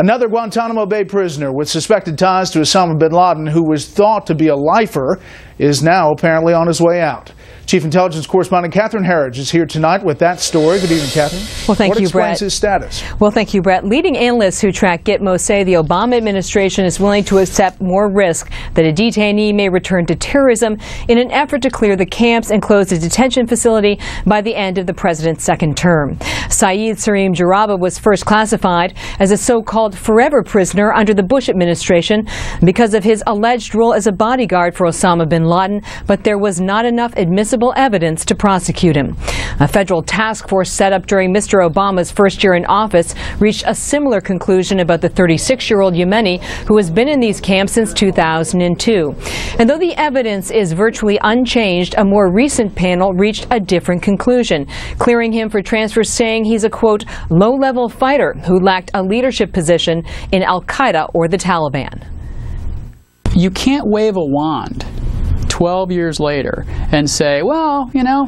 Another Guantanamo Bay prisoner with suspected ties to Osama bin Laden, who was thought to be a lifer, is now apparently on his way out. Chief Intelligence Correspondent Catherine Harridge is here tonight with that story. Good evening, Catherine. Well, thank you, Brett. What explains his status? Well, thank you, Brett. Leading analysts who track Gitmo say the Obama administration is willing to accept more risk that a detainee may return to terrorism in an effort to clear the camps and close the detention facility by the end of the president's second term. Saeed Sarim Jaraba was first classified as a so-called forever prisoner under the Bush administration because of his alleged role as a bodyguard for Osama bin Laden, but there was not enough admissible evidence to prosecute him. A federal task force set up during Mr. Obama's first year in office reached a similar conclusion about the 36-year-old Yemeni who has been in these camps since 2002. And though the evidence is virtually unchanged, a more recent panel reached a different conclusion, clearing him for transfer, saying he's a, quote, low-level fighter who lacked a leadership position in Al-Qaeda or the Taliban. You can't wave a wand 12 years later and say, well, you know,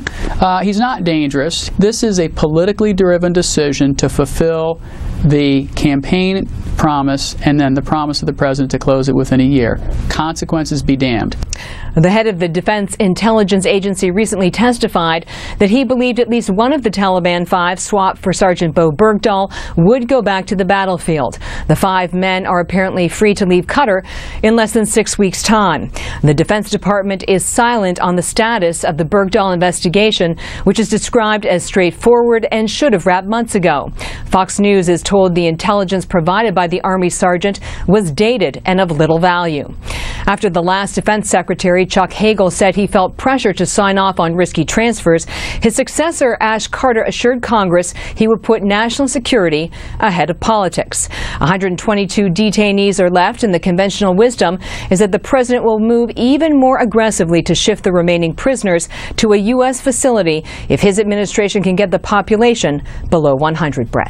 he's not dangerous. This is a politically driven decision to fulfill the campaign promise and then the promise of the president to close it within a year. Consequences be damned. The head of the Defense Intelligence Agency recently testified that he believed at least one of the Taliban 5 swapped for Sergeant Bo Bergdahl would go back to the battlefield. The 5 men are apparently free to leave Qatar in less than 6 weeks' time. The Defense Department is silent on the status of the Bergdahl investigation, which is described as straightforward and should have wrapped months ago. Fox News is told the intelligence provided by the Army sergeant was dated and of little value. After the last Defense Secretary, Chuck Hagel, said he felt pressure to sign off on risky transfers, his successor, Ash Carter, assured Congress he would put national security ahead of politics. 122 detainees are left, and the conventional wisdom is that the president will move even more aggressively to shift the remaining prisoners to a U.S. facility if his administration can get the population below 100, Brett.